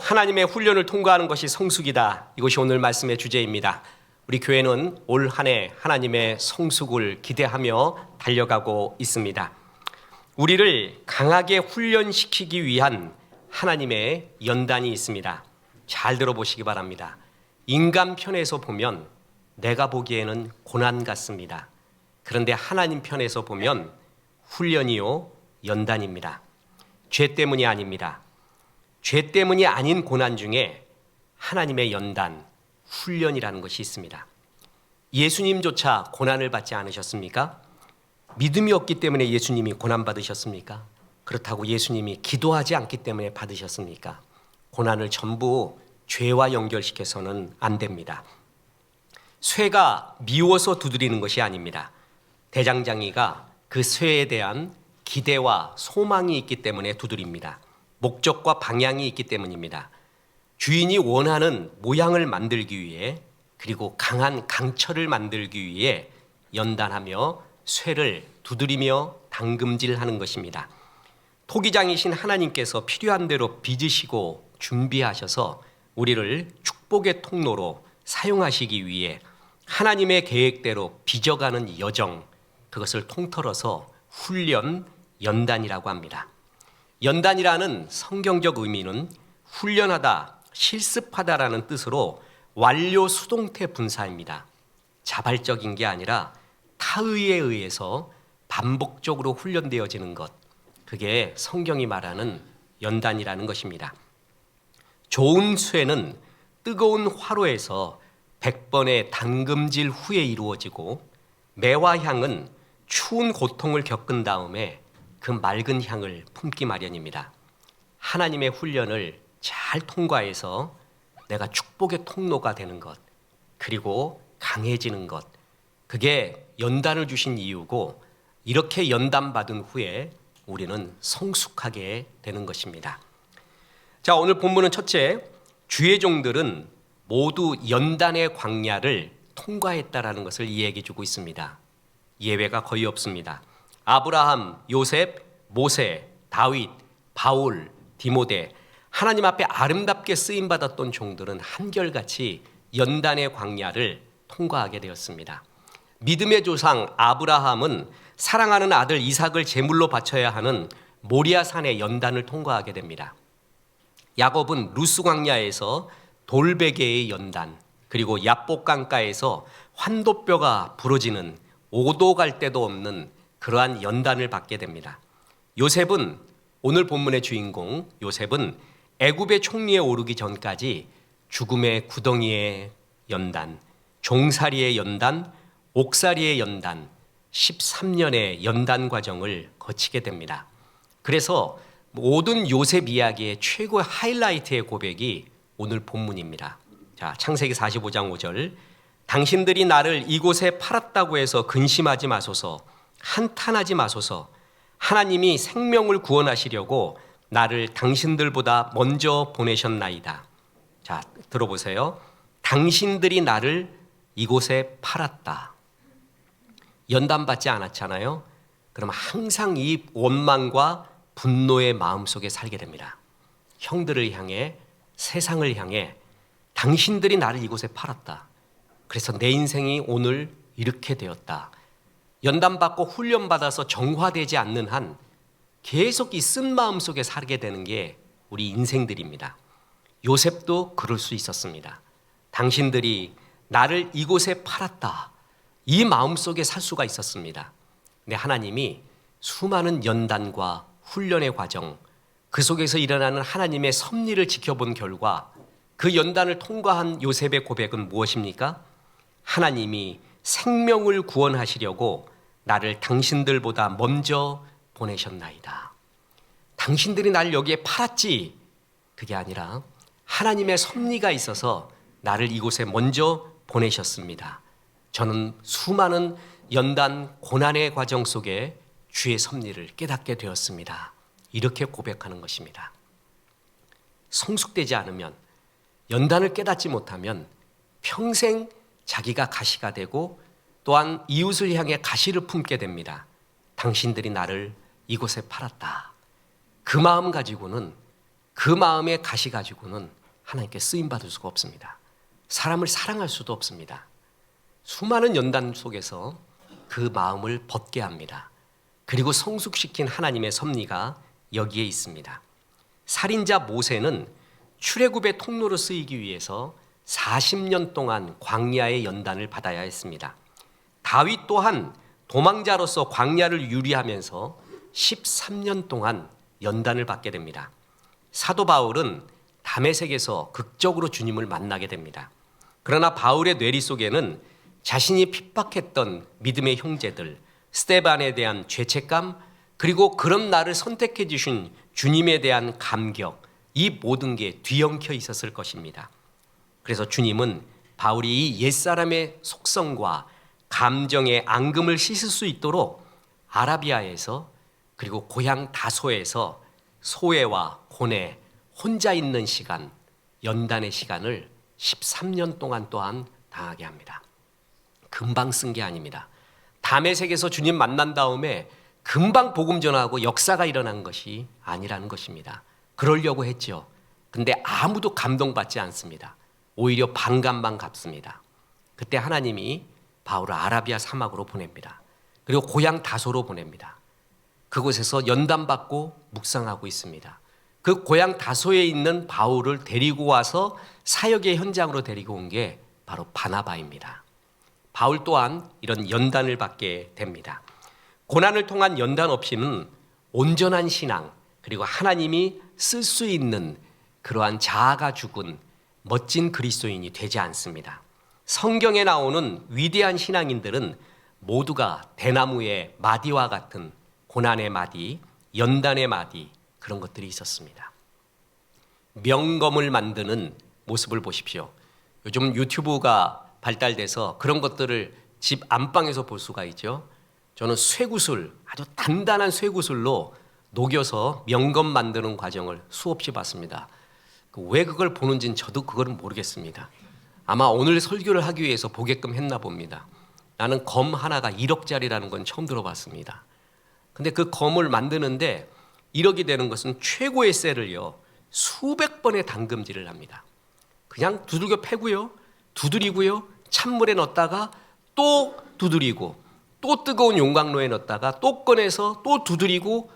하나님의 훈련을 통과하는 것이 성숙이다. 이것이 오늘 말씀의 주제입니다. 우리 교회는 올 한 해 하나님의 성숙을 기대하며 달려가고 있습니다. 우리를 강하게 훈련시키기 위한 하나님의 연단이 있습니다. 잘 들어보시기 바랍니다. 인간 편에서 보면 내가 보기에는 고난 같습니다. 그런데 하나님 편에서 보면 훈련이요 연단입니다. 죄 때문이 아닙니다. 죄 때문이 아닌 고난 중에 하나님의 연단, 훈련이라는 것이 있습니다. 예수님조차 고난을 받지 않으셨습니까? 믿음이 없기 때문에 예수님이 고난 받으셨습니까? 그렇다고 예수님이 기도하지 않기 때문에 받으셨습니까? 고난을 전부 죄와 연결시켜서는 안 됩니다. 쇠가 미워서 두드리는 것이 아닙니다. 대장장이가 그 쇠에 대한 기대와 소망이 있기 때문에 두드립니다. 목적과 방향이 있기 때문입니다. 주인이 원하는 모양을 만들기 위해, 그리고 강한 강철을 만들기 위해 연단하며 쇠를 두드리며 당금질하는 것입니다. 토기장이신 하나님께서 필요한 대로 빚으시고 준비하셔서 우리를 축복의 통로로 사용하시기 위해 하나님의 계획대로 빚어가는 여정, 그것을 통틀어서 훈련, 연단이라고 합니다. 연단이라는 성경적 의미는 훈련하다, 실습하다라는 뜻으로 완료 수동태 분사입니다. 자발적인 게 아니라 타의에 의해서 반복적으로 훈련되어지는 것, 그게 성경이 말하는 연단이라는 것입니다. 좋은 쇠는 뜨거운 화로에서 100번의 당금질 후에 이루어지고, 매화향은 추운 고통을 겪은 다음에 그 맑은 향을 품기 마련입니다. 하나님의 훈련을 잘 통과해서 내가 축복의 통로가 되는 것, 그리고 강해지는 것, 그게 연단을 주신 이유고, 이렇게 연단받은 후에 우리는 성숙하게 되는 것입니다. 자, 오늘 본문은 첫째, 주의 종들은 모두 연단의 광야를 통과했다라는 것을 이야기해 주고 있습니다. 예외가 거의 없습니다. 아브라함, 요셉, 모세, 다윗, 바울, 디모데, 하나님 앞에 아름답게 쓰임받았던 종들은 한결같이 연단의 광야를 통과하게 되었습니다. 믿음의 조상 아브라함은 사랑하는 아들 이삭을 제물로 바쳐야 하는 모리아산의 연단을 통과하게 됩니다. 야곱은 루스 광야에서 돌베개의 연단, 그리고 야복강가에서 환도뼈가 부러지는 오도 갈 데도 없는 그러한 연단을 받게 됩니다. 요셉은, 오늘 본문의 주인공 요셉은 애굽의 총리에 오르기 전까지 죽음의 구덩이의 연단, 종살이의 연단, 옥살이의 연단, 13년의 연단 과정을 거치게 됩니다. 그래서 모든 요셉 이야기의 최고의 하이라이트의 고백이 오늘 본문입니다. 자, 창세기 45장 5절, 당신들이 나를 이곳에 팔았다고 해서 근심하지 마소서, 한탄하지 마소서. 하나님이 생명을 구원하시려고 나를 당신들보다 먼저 보내셨나이다. 자, 들어보세요. 당신들이 나를 이곳에 팔았다. 연단받지 않았잖아요. 그럼 항상 이 원망과 분노의 마음속에 살게 됩니다. 형들을 향해, 세상을 향해 당신들이 나를 이곳에 팔았다. 그래서 내 인생이 오늘 이렇게 되었다. 연단받고 훈련받아서 정화되지 않는 한 계속 이 쓴 마음 속에 살게 되는 게 우리 인생들입니다. 요셉도 그럴 수 있었습니다. 당신들이 나를 이곳에 팔았다. 이 마음 속에 살 수가 있었습니다. 근데 하나님이 수많은 연단과 훈련의 과정, 그 속에서 일어나는 하나님의 섭리를 지켜본 결과 그 연단을 통과한 요셉의 고백은 무엇입니까? 하나님이 생명을 구원하시려고 나를 당신들보다 먼저 보내셨나이다. 당신들이 날 여기에 팔았지. 그게 아니라 하나님의 섭리가 있어서 나를 이곳에 먼저 보내셨습니다. 저는 수많은 연단 고난의 과정 속에 주의 섭리를 깨닫게 되었습니다. 이렇게 고백하는 것입니다. 성숙되지 않으면, 연단을 깨닫지 못하면 평생 자기가 가시가 되고 또한 이웃을 향해 가시를 품게 됩니다. 당신들이 나를 이곳에 팔았다. 그 마음 가지고는, 그 마음의 가시 가지고는 하나님께 쓰임받을 수가 없습니다. 사람을 사랑할 수도 없습니다. 수많은 연단 속에서 그 마음을 벗게 합니다. 그리고 성숙시킨 하나님의 섭리가 여기에 있습니다. 살인자 모세는 출애굽의 통로로 쓰이기 위해서 40년 동안 광야의 연단을 받아야 했습니다. 다윗 또한 도망자로서 광야를 유리하면서 13년 동안 연단을 받게 됩니다. 사도 바울은 다메섹에서 극적으로 주님을 만나게 됩니다. 그러나 바울의 뇌리 속에는 자신이 핍박했던 믿음의 형제들, 스데반에 대한 죄책감, 그리고 그런 나를 선택해 주신 주님에 대한 감격, 이 모든 게 뒤엉켜 있었을 것입니다. 그래서 주님은 바울이 이 옛사람의 속성과 감정의 앙금을 씻을 수 있도록 아라비아에서 그리고 고향 다소에서 소외와 고뇌, 혼자 있는 시간, 연단의 시간을 13년 동안 또한 당하게 합니다. 금방 쓴 게 아닙니다. 다메섹에서 주님 만난 다음에 금방 복음 전하고 역사가 일어난 것이 아니라는 것입니다. 그러려고 했죠. 근데 아무도 감동받지 않습니다. 오히려 반감만 갚습니다. 그때 하나님이 바울을 아라비아 사막으로 보냅니다. 그리고 고향 다소로 보냅니다. 그곳에서 연단받고 묵상하고 있습니다. 그 고향 다소에 있는 바울을 데리고 와서 사역의 현장으로 데리고 온 게 바로 바나바입니다. 바울 또한 이런 연단을 받게 됩니다. 고난을 통한 연단 없이는 온전한 신앙, 그리고 하나님이 쓸 수 있는 그러한 자아가 죽은 멋진 그리스도인이 되지 않습니다. 성경에 나오는 위대한 신앙인들은 모두가 대나무의 마디와 같은 고난의 마디, 연단의 마디, 그런 것들이 있었습니다. 명검을 만드는 모습을 보십시오. 요즘 유튜브가 발달돼서 그런 것들을 집 안방에서 볼 수가 있죠. 저는 쇠구슬, 아주 단단한 쇠구슬로 녹여서 명검 만드는 과정을 수없이 봤습니다. 왜 그걸 보는지는 저도 그걸 모르겠습니다. 아마 오늘 설교를 하기 위해서 보게끔 했나 봅니다. 나는 검 하나가 1억짜리라는 건 처음 들어봤습니다. 근데 그 검을 만드는데 1억이 되는 것은 최고의 쇠를요, 수백 번의 담금질을 합니다. 그냥 두들겨 패고요, 두드리고요, 찬물에 넣었다가 또 두드리고, 또 뜨거운 용광로에 넣었다가 또 꺼내서 또 두드리고,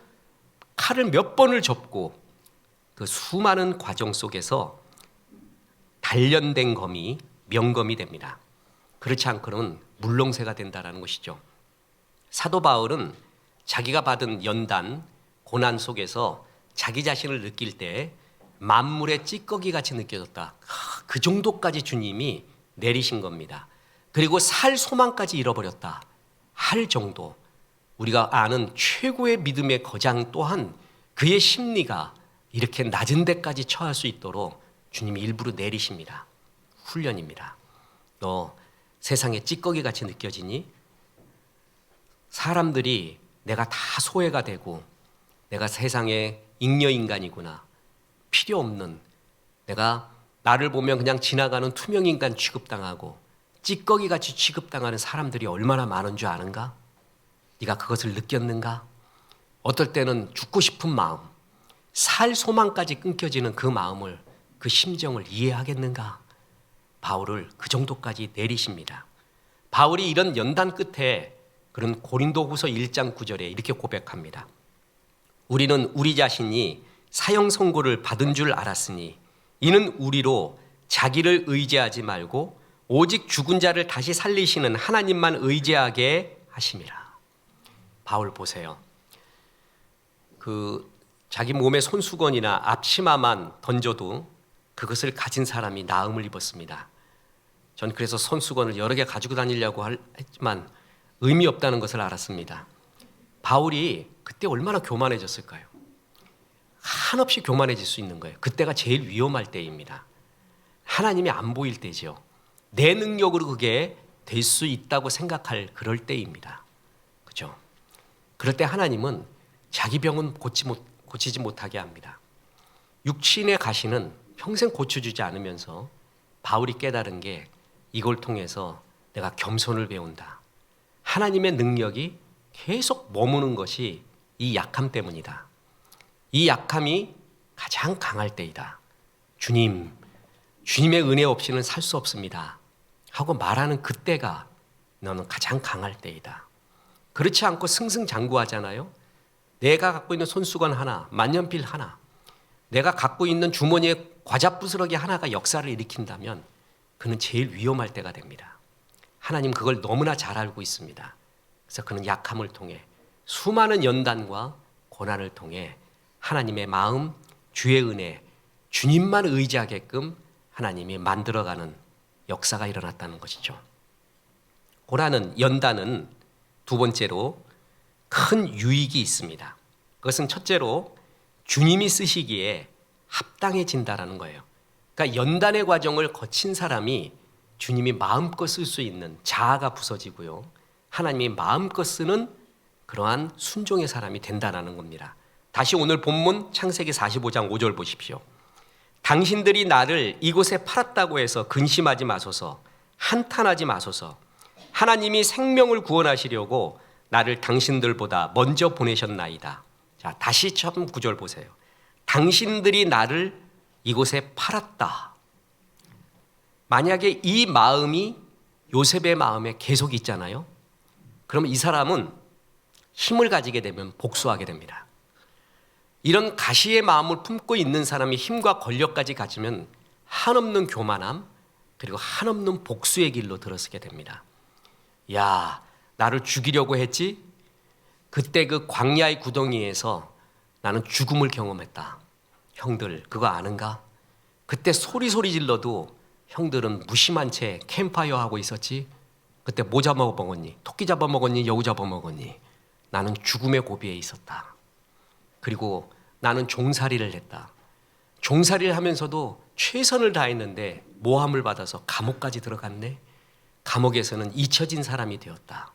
칼을 몇 번을 접고, 그 수많은 과정 속에서 단련된 검이 명검이 됩니다. 그렇지 않고는 물렁새가 된다는 것이죠. 사도 바울은 자기가 받은 연단, 고난 속에서 자기 자신을 느낄 때 만물의 찌꺼기 같이 느껴졌다. 그 정도까지 주님이 내리신 겁니다. 그리고 살 소망까지 잃어버렸다 할 정도, 우리가 아는 최고의 믿음의 거장 또한 그의 심리가 이렇게 낮은 데까지 처할 수 있도록 주님이 일부러 내리십니다. 훈련입니다. 너 세상에 찌꺼기 같이 느껴지니? 사람들이 내가 다 소외가 되고 내가 세상에 잉여인간이구나, 필요 없는, 내가 나를 보면 그냥 지나가는 투명인간 취급당하고 찌꺼기같이 취급당하는 사람들이 얼마나 많은 줄 아는가? 네가 그것을 느꼈는가? 어떨 때는 죽고 싶은 마음, 살 소망까지 끊겨지는 그 마음을, 그 심정을 이해하겠는가? 바울을 그 정도까지 내리십니다. 바울이 이런 연단 끝에 그런 고린도후서 1장 9절에 이렇게 고백합니다. 우리는 우리 자신이 사형 선고를 받은 줄 알았으니 이는 우리로 자기를 의지하지 말고 오직 죽은 자를 다시 살리시는 하나님만 의지하게 하심이라. 바울 보세요. 자기 몸에 손수건이나 앞치마만 던져도 그것을 가진 사람이 나음을 입었습니다. 전 그래서 손수건을 여러 개 가지고 다니려고 했지만 의미 없다는 것을 알았습니다. 바울이 그때 얼마나 교만해졌을까요? 한없이 교만해질 수 있는 거예요. 그때가 제일 위험할 때입니다. 하나님이 안 보일 때죠. 내 능력으로 그게 될 수 있다고 생각할 그럴 때입니다. 그죠? 그럴 때 하나님은 자기 병은 고치지 못하게 합니다. 육신의 가시는 평생 고쳐주지 않으면서 바울이 깨달은 게 이걸 통해서 내가 겸손을 배운다. 하나님의 능력이 계속 머무는 것이 이 약함 때문이다. 이 약함이 가장 강할 때이다. 주님, 주님의 은혜 없이는 살 수 없습니다 하고 말하는 그때가 너는 가장 강할 때이다. 그렇지 않고 승승장구하잖아요. 내가 갖고 있는 손수건 하나, 만년필 하나, 내가 갖고 있는 주머니에 과자 부스러기 하나가 역사를 일으킨다면 그는 제일 위험할 때가 됩니다. 하나님 그걸 너무나 잘 알고 있습니다. 그래서 그는 약함을 통해 수많은 연단과 고난을 통해 하나님의 마음, 주의 은혜, 주님만 의지하게끔 하나님이 만들어가는 역사가 일어났다는 것이죠. 고난은, 연단은 두 번째로 큰 유익이 있습니다. 그것은 첫째로 주님이 쓰시기에 합당해진다라는 거예요. 그러니까 연단의 과정을 거친 사람이 주님이 마음껏 쓸 수 있는 자아가 부서지고요. 하나님이 마음껏 쓰는 그러한 순종의 사람이 된다는 겁니다. 다시 오늘 본문 창세기 45장 5절 보십시오. 당신들이 나를 이곳에 팔았다고 해서 근심하지 마소서, 한탄하지 마소서. 하나님이 생명을 구원하시려고 나를 당신들보다 먼저 보내셨나이다. 자, 다시 처음 구절 보세요. 당신들이 나를 이곳에 팔았다. 만약에 이 마음이 요셉의 마음에 계속 있잖아요. 그러면 이 사람은 힘을 가지게 되면 복수하게 됩니다. 이런 가시의 마음을 품고 있는 사람이 힘과 권력까지 가지면 한없는 교만함 그리고 한없는 복수의 길로 들어서게 됩니다. 야, 나를 죽이려고 했지? 그때 그 광야의 구덩이에서 나는 죽음을 경험했다. 형들 그거 아는가? 그때 소리 질러도 형들은 무심한 채 캠파이어 하고 있었지? 그때 뭐 잡아먹었니? 토끼 잡아먹었니? 여우 잡아먹었니? 나는 죽음의 고비에 있었다. 그리고 나는 종살이를 했다. 종살이를 하면서도 최선을 다했는데 모함을 받아서 감옥까지 들어갔네. 감옥에서는 잊혀진 사람이 되었다.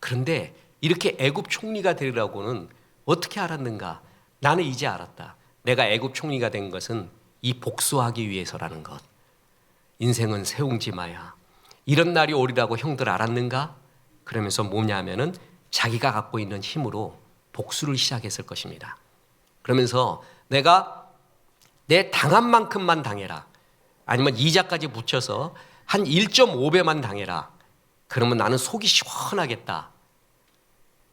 그런데 이렇게 애굽 총리가 되리라고는 어떻게 알았는가? 나는 이제 알았다. 내가 애굽 총리가 된 것은 이 복수하기 위해서라는 것. 인생은 세웅지마야. 이런 날이 오리라고 형들 알았는가? 그러면서 뭐냐면은 자기가 갖고 있는 힘으로 복수를 시작했을 것입니다. 그러면서 내가 내 당한 만큼만 당해라. 아니면 이자까지 붙여서 한 1.5배만 당해라. 그러면 나는 속이 시원하겠다.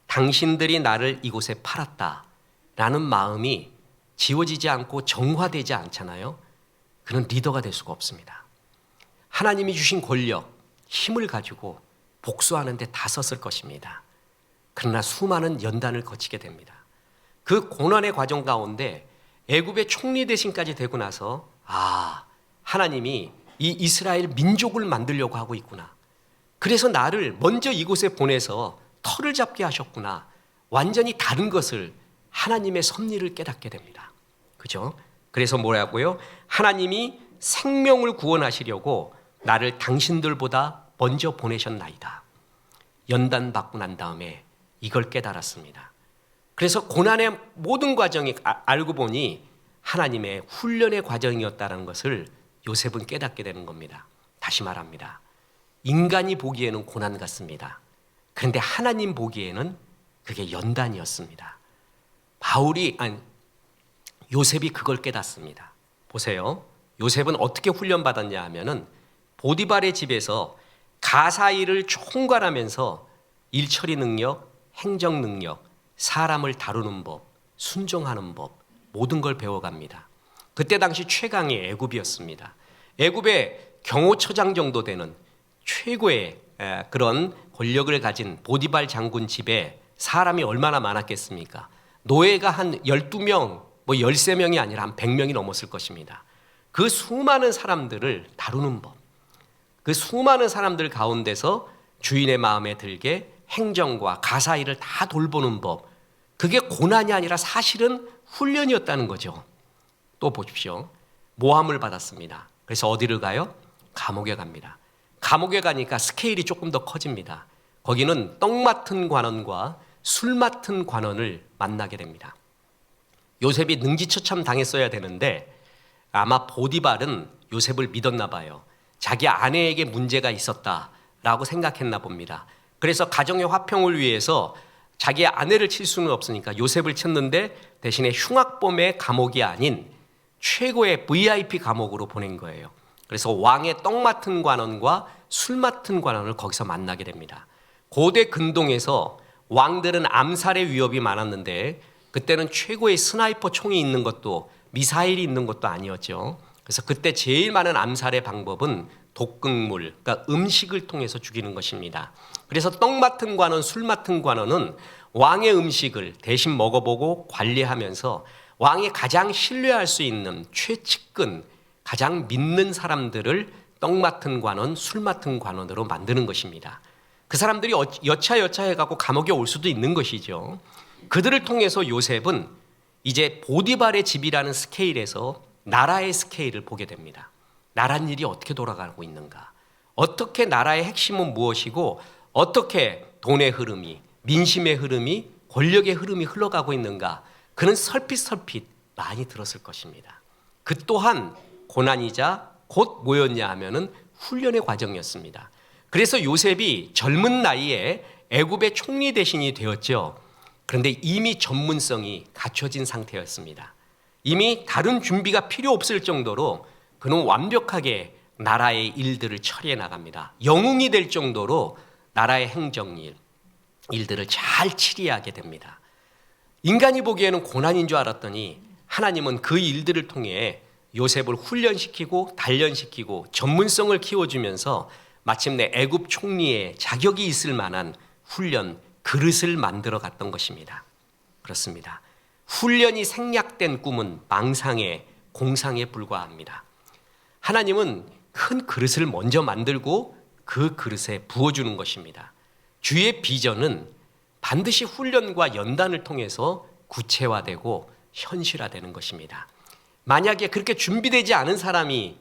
당신들이 나를 이곳에 팔았다. 라는 마음이 지워지지 않고 정화되지 않잖아요. 그는 리더가 될 수가 없습니다. 하나님이 주신 권력, 힘을 가지고 복수하는 데 다 썼을 것입니다. 그러나 수많은 연단을 거치게 됩니다. 그 고난의 과정 가운데 애굽의 총리 대신까지 되고 나서 하나님이 이 이스라엘 민족을 만들려고 하고 있구나. 그래서 나를 먼저 이곳에 보내서 털을 잡게 하셨구나. 완전히 다른 것을 하나님의 섭리를 깨닫게 됩니다. 그죠? 그래서 뭐라고요? 하나님이 생명을 구원하시려고 나를 당신들보다 먼저 보내셨나이다. 연단받고 난 다음에 이걸 깨달았습니다. 그래서 고난의 모든 과정이 알고 보니 하나님의 훈련의 과정이었다는 것을 요셉은 깨닫게 되는 겁니다. 다시 말합니다. 인간이 보기에는 고난 같습니다. 그런데 하나님 보기에는 그게 연단이었습니다. 요셉이 그걸 깨닫습니다. 보세요. 요셉은 어떻게 훈련받았냐 하면은 보디발의 집에서 가사 일을 총괄하면서 일처리 능력, 행정 능력, 사람을 다루는 법, 순종하는 법 모든 걸 배워갑니다. 그때 당시 최강의 애굽이었습니다. 애굽의 경호처장 정도 되는 최고의 그런 권력을 가진 보디발 장군 집에 사람이 얼마나 많았겠습니까? 노예가 한 12명, 13명이 아니라 한 100명이 넘었을 것입니다. 그 수많은 사람들을 다루는 법, 그 수많은 사람들 가운데서 주인의 마음에 들게 행정과 가사 일을 다 돌보는 법, 그게 고난이 아니라 사실은 훈련이었다는 거죠. 또 보십시오. 모함을 받았습니다. 그래서 어디를 가요? 감옥에 갑니다. 감옥에 가니까 스케일이 조금 더 커집니다. 거기는 떡 맡은 관원과 술 맡은 관원을 만나게 됩니다. 요셉이 능지처참 당했어야 되는데 아마 보디발은 요셉을 믿었나 봐요. 자기 아내에게 문제가 있었다라고 생각했나 봅니다. 그래서 가정의 화평을 위해서 자기 아내를 칠 수는 없으니까 요셉을 쳤는데 대신에 흉악범의 감옥이 아닌 최고의 VIP 감옥으로 보낸 거예요. 그래서 왕의 떡 맡은 관원과 술 맡은 관원을 거기서 만나게 됩니다. 고대 근동에서 왕들은 암살의 위협이 많았는데 그때는 최고의 스나이퍼 총이 있는 것도 미사일이 있는 것도 아니었죠. 그래서 그때 제일 많은 암살의 방법은 독극물, 그러니까 음식을 통해서 죽이는 것입니다. 그래서 떡 맡은 관원, 술 맡은 관원은 왕의 음식을 대신 먹어보고 관리하면서 왕이 가장 신뢰할 수 있는 최측근, 가장 믿는 사람들을 떡 맡은 관원, 술 맡은 관원으로 만드는 것입니다. 그 사람들이 여차여차 해갖고 감옥에 올 수도 있는 것이죠. 그들을 통해서 요셉은 이제 보디발의 집이라는 스케일에서 나라의 스케일을 보게 됩니다. 나란 일이 어떻게 돌아가고 있는가? 어떻게 나라의 핵심은 무엇이고 어떻게 돈의 흐름이, 민심의 흐름이, 권력의 흐름이 흘러가고 있는가? 그는 설핏설핏 많이 들었을 것입니다. 그 또한 고난이자 곧 뭐였냐 하면은 훈련의 과정이었습니다. 그래서 요셉이 젊은 나이에 애굽의 총리 대신이 되었죠. 그런데 이미 전문성이 갖춰진 상태였습니다. 이미 다른 준비가 필요 없을 정도로 그는 완벽하게 나라의 일들을 처리해 나갑니다. 영웅이 될 정도로 나라의 행정일, 일들을 잘 치리하게 됩니다. 인간이 보기에는 고난인 줄 알았더니 하나님은 그 일들을 통해 요셉을 훈련시키고 단련시키고 전문성을 키워주면서 마침내 애굽 총리의 자격이 있을 만한 훈련 그릇을 만들어 갔던 것입니다. 그렇습니다. 훈련이 생략된 꿈은 망상의 공상에 불과합니다. 하나님은 큰 그릇을 먼저 만들고 그 그릇에 부어주는 것입니다. 주의 비전은 반드시 훈련과 연단을 통해서 구체화되고 현실화되는 것입니다. 만약에 그렇게 준비되지 않은 사람이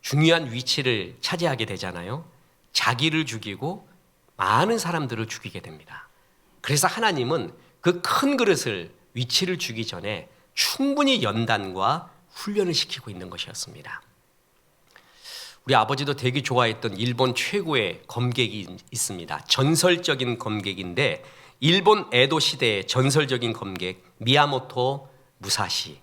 중요한 위치를 차지하게 되잖아요. 자기를 죽이고 많은 사람들을 죽이게 됩니다. 그래서 하나님은 그 큰 그릇을 위치를 주기 전에 충분히 연단과 훈련을 시키고 있는 것이었습니다. 우리 아버지도 되게 좋아했던 일본 최고의 검객이 있습니다. 전설적인 검객인데 일본 에도 시대의 전설적인 검객 미야모토 무사시.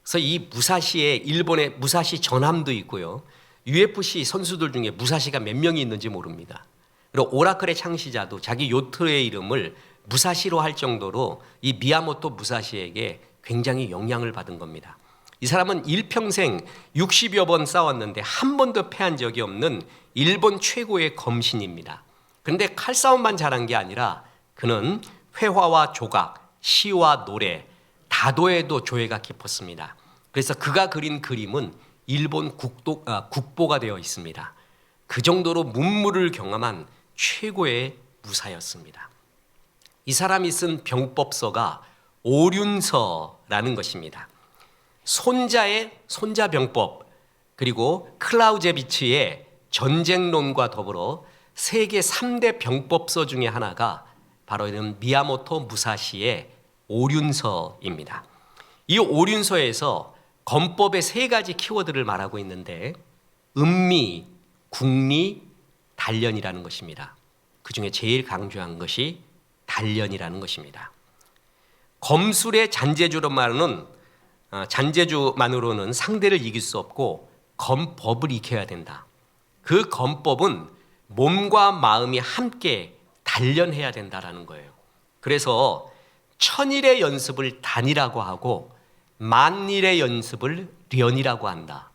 그래서 이 무사시에 일본의 무사시 전함도 있고요. UFC 선수들 중에 무사시가 몇 명이 있는지 모릅니다. 그리고 오라클의 창시자도 자기 요트의 이름을 무사시로 할 정도로 이 미야모토 무사시에게 굉장히 영향을 받은 겁니다. 이 사람은 일평생 60여 번 싸웠는데 한 번도 패한 적이 없는 일본 최고의 검신입니다. 그런데 칼싸움만 잘한 게 아니라 그는 회화와 조각, 시와 노래, 다도에도 조예가 깊었습니다. 그래서 그가 그린 그림은 일본 국보가 되어 있습니다. 그 정도로 문무를 경험한 최고의 무사였습니다. 이 사람이 쓴 병법서가 오륜서라는 것입니다. 손자병법 그리고 클라우제비치의 전쟁론과 더불어 세계 3대 병법서 중에 하나가 바로 이런 미야모토 무사시의 오륜서입니다. 이 오륜서에서 검법의 세 가지 키워드를 말하고 있는데 음미, 국리, 단련이라는 것입니다. 그 중에 제일 강조한 것이 단련이라는 것입니다. 검술의 잔재주만으로는 상대를 이길 수 없고 검법을 익혀야 된다. 그 검법은 몸과 마음이 함께 단련해야 된다라는 거예요. 그래서 천일의 연습을 단이라고 하고 만일의 연습을 련이라고 한다.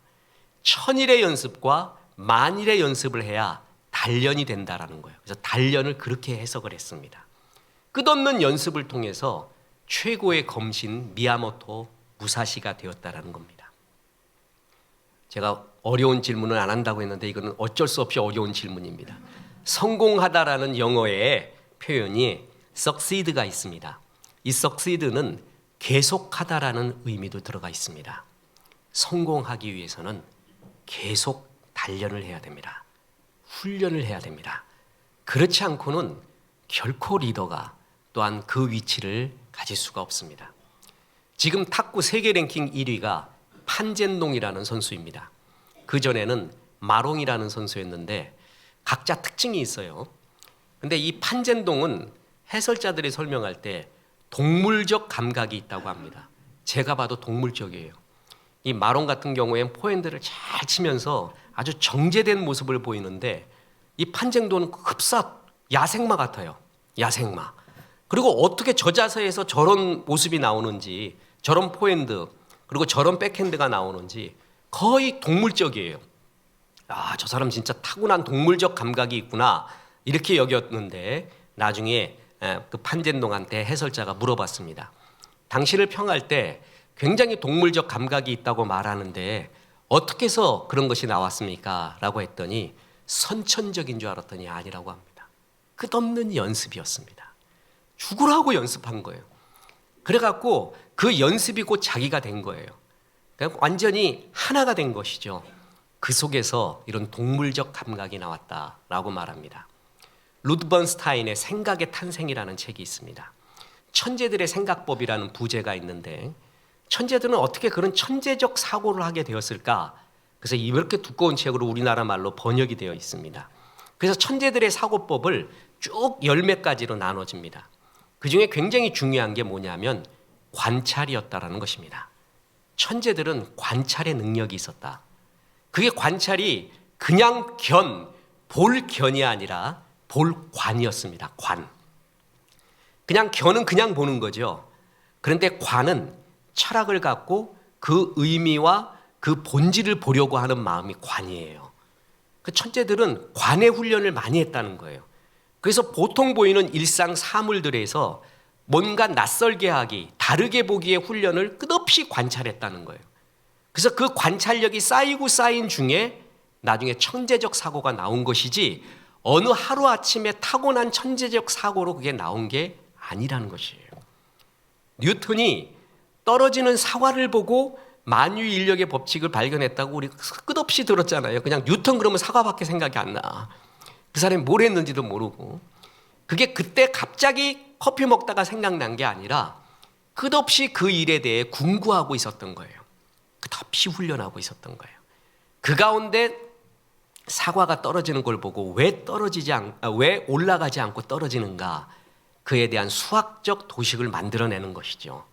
천일의 연습과 만일의 연습을 해야 단련이 된다라는 거예요. 그래서 단련을 그렇게 해석을 했습니다. 끝없는 연습을 통해서 최고의 검신 미야모토 무사시가 되었다라는 겁니다. 제가 어려운 질문을 안 한다고 했는데 이거는 어쩔 수 없이 어려운 질문입니다. 성공하다라는 영어의 표현이 succeed가 있습니다. 이 succeed는 계속하다라는 의미도 들어가 있습니다. 성공하기 위해서는 계속 단련을 해야 됩니다. 훈련을 해야 됩니다. 그렇지 않고는 결코 리더가 또한 그 위치를 가질 수가 없습니다. 지금 탁구 세계 랭킹 1위가 판젠동이라는 선수입니다. 그전에는 마롱이라는 선수였는데 각자 특징이 있어요. 근데 이 판젠동은 해설자들이 설명할 때 동물적 감각이 있다고 합니다. 제가 봐도 동물적이에요. 이 마론 같은 경우엔 포핸드를 잘 치면서 아주 정제된 모습을 보이는데 이 판정도는 흡사 야생마 같아요. 야생마. 그리고 어떻게 저 자세에서 저런 모습이 나오는지, 저런 포핸드, 그리고 저런 백핸드가 나오는지 거의 동물적이에요. 아, 저 사람 진짜 타고난 동물적 감각이 있구나 이렇게 여겼는데 나중에 그 판젠동한테 해설자가 물어봤습니다. 당신을 평할 때 굉장히 동물적 감각이 있다고 말하는데 어떻게 해서 그런 것이 나왔습니까? 라고 했더니 선천적인 줄 알았더니 아니라고 합니다. 끝없는 연습이었습니다. 죽으라고 연습한 거예요. 그래갖고 그 연습이 곧 자기가 된 거예요. 그러니까 완전히 하나가 된 것이죠. 그 속에서 이런 동물적 감각이 나왔다라고 말합니다. 루드 번스타인의 생각의 탄생이라는 책이 있습니다. 천재들의 생각법이라는 부제가 있는데 천재들은 어떻게 그런 천재적 사고를 하게 되었을까? 그래서 이렇게 두꺼운 책으로 우리나라 말로 번역이 되어 있습니다. 그래서 천재들의 사고법을 쭉 10몇 가지로 나눠집니다. 그중에 굉장히 중요한 게 뭐냐면 관찰이었다라는 것입니다. 천재들은 관찰의 능력이 있었다. 그게 관찰이 그냥 볼견이 아니라 볼관이었습니다. 관. 그냥 견은 그냥 보는 거죠. 그런데 관은 철학을 갖고 그 의미와 그 본질을 보려고 하는 마음이 관이에요. 그 천재들은 관의 훈련을 많이 했다는 거예요. 그래서 보통 보이는 일상 사물들에서 뭔가 낯설게 하기, 다르게 보기의 훈련을 끝없이 관찰했다는 거예요. 그래서 그 관찰력이 쌓이고 쌓인 중에 나중에 천재적 사고가 나온 것이지 어느 하루아침에 타고난 천재적 사고로 그게 나온 게 아니라는 것이에요. 뉴턴이 떨어지는 사과를 보고 만유인력의 법칙을 발견했다고 우리 끝없이 들었잖아요. 그냥 뉴턴 그러면 사과밖에 생각이 안 나. 그 사람이 뭘 했는지도 모르고. 그게 그때 갑자기 커피 먹다가 생각난 게 아니라 끝없이 그 일에 대해 궁구하고 있었던 거예요. 끝없이 훈련하고 있었던 거예요. 그 가운데 사과가 떨어지는 걸 보고 왜 올라가지 않고 떨어지는가? 그에 대한 수학적 도식을 만들어내는 것이죠.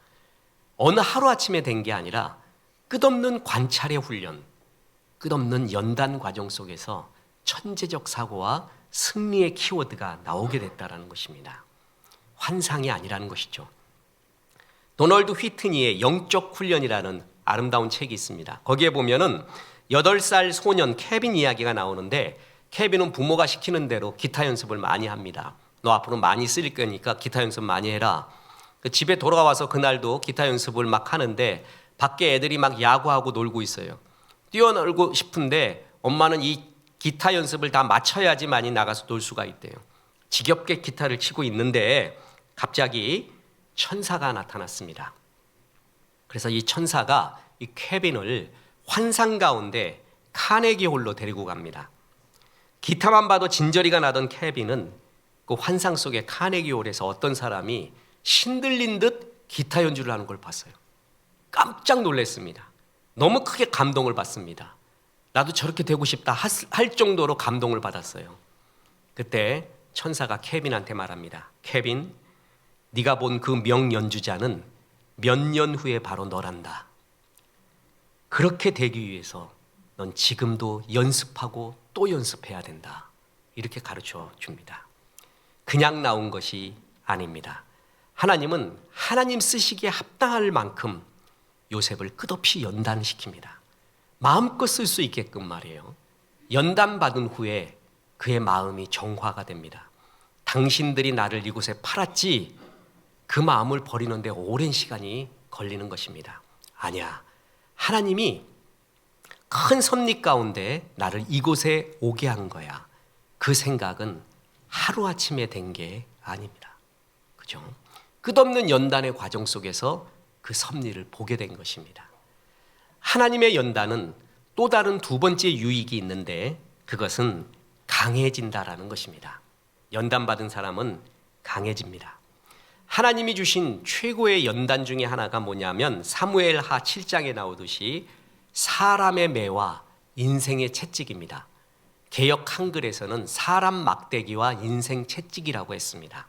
어느 하루아침에 된 게 아니라 끝없는 관찰의 훈련, 끝없는 연단 과정 속에서 천재적 사고와 승리의 키워드가 나오게 됐다는 것입니다. 환상이 아니라는 것이죠. 도널드 휘트니의 영적 훈련이라는 아름다운 책이 있습니다. 거기에 보면은 8살 소년 케빈 이야기가 나오는데 케빈은 부모가 시키는 대로 기타 연습을 많이 합니다. 너 앞으로 많이 쓸 거니까 기타 연습 많이 해라. 집에 돌아와서 그날도 기타 연습을 막 하는데 밖에 애들이 막 야구하고 놀고 있어요. 뛰어놀고 싶은데 엄마는 이 기타 연습을 다 마쳐야지만이 나가서 놀 수가 있대요. 지겹게 기타를 치고 있는데 갑자기 천사가 나타났습니다. 그래서 이 천사가 이 케빈을 환상 가운데 카네기 홀로 데리고 갑니다. 기타만 봐도 진저리가 나던 케빈은 그 환상 속의 카네기 홀에서 어떤 사람이 신들린 듯 기타 연주를 하는 걸 봤어요. 깜짝 놀랐습니다. 너무 크게 감동을 받습니다. 나도 저렇게 되고 싶다 할 정도로 감동을 받았어요. 그때 천사가 케빈한테 말합니다. 케빈, 네가 본 그 명연주자는 몇 년 후에 바로 너란다. 그렇게 되기 위해서 넌 지금도 연습하고 또 연습해야 된다. 이렇게 가르쳐 줍니다. 그냥 나온 것이 아닙니다. 하나님은 하나님 쓰시기에 합당할 만큼 요셉을 끝없이 연단시킵니다. 마음껏 쓸 수 있게끔 말이에요. 연단받은 후에 그의 마음이 정화가 됩니다. 당신들이 나를 이곳에 팔았지 그 마음을 버리는데 오랜 시간이 걸리는 것입니다. 아니야. 하나님이 큰 섭리 가운데 나를 이곳에 오게 한 거야. 그 생각은 하루아침에 된 게 아닙니다. 그죠? 끝없는 연단의 과정 속에서 그 섭리를 보게 된 것입니다. 하나님의 연단은 또 다른 두 번째 유익이 있는데 그것은 강해진다라는 것입니다. 연단받은 사람은 강해집니다. 하나님이 주신 최고의 연단 중에 하나가 뭐냐면 사무엘하 7장에 나오듯이 사람의 매와 인생의 채찍입니다. 개역 한글에서는 사람 막대기와 인생 채찍이라고 했습니다.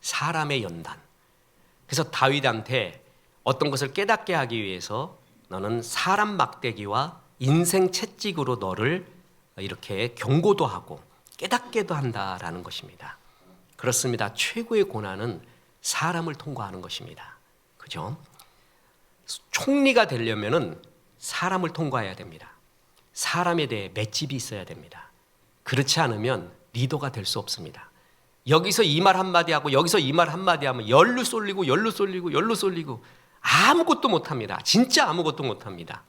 사람의 연단. 그래서 다윗한테 어떤 것을 깨닫게 하기 위해서 너는 사람 막대기와 인생 채찍으로 너를 이렇게 경고도 하고 깨닫게도 한다라는 것입니다. 그렇습니다. 최고의 고난은 사람을 통과하는 것입니다. 그죠? 총리가 되려면은 사람을 통과해야 됩니다. 사람에 대해 맷집이 있어야 됩니다. 그렇지 않으면 리더가 될 수 없습니다. 여기서 이 말 한마디 하고 여기서 이 말 한마디 하면 열로 쏠리고 아무것도 못합니다. 진짜 아무것도 못합니다.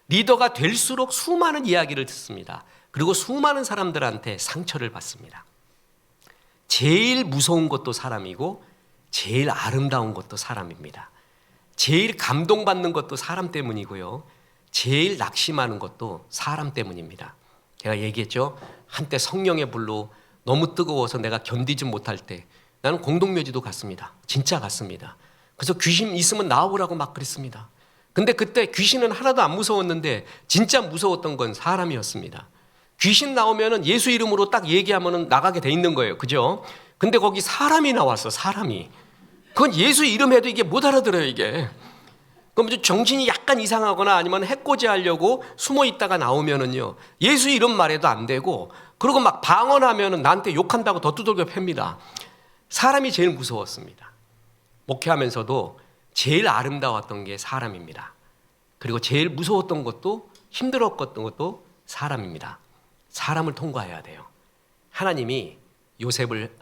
리더가 될수록 수많은 이야기를 듣습니다. 그리고 수많은 사람들한테 상처를 받습니다. 제일 무서운 것도 사람이고 제일 아름다운 것도 사람입니다. 제일 감동받는 것도 사람 때문이고요. 제일 낙심하는 것도 사람 때문입니다. 제가 얘기했죠. 한때 성령의 불로 너무 뜨거워서 내가 견디지 못할 때 나는 공동묘지도 갔습니다. 진짜 갔습니다. 그래서 귀신 있으면 나오라고 막 그랬습니다. 근데 그때 귀신은 하나도 안 무서웠는데 진짜 무서웠던 건 사람이었습니다. 귀신 나오면은 예수 이름으로 딱 얘기하면은 나가게 돼 있는 거예요. 그죠? 근데 거기 사람이 나왔어, 사람이. 그건 예수 이름 해도 이게 못 알아들어요, 이게. 그럼 정신이 약간 이상하거나 아니면 해코지 하려고 숨어 있다가 나오면은요, 예수 이름 말해도 안 되고, 그리고 막 방언하면은 나한테 욕한다고 더 두들겨 팹니다. 사람이 제일 무서웠습니다. 목회하면서도 제일 아름다웠던 게 사람입니다. 그리고 제일 무서웠던 것도 힘들었던 것도 사람입니다. 사람을 통과해야 돼요. 하나님이 요셉을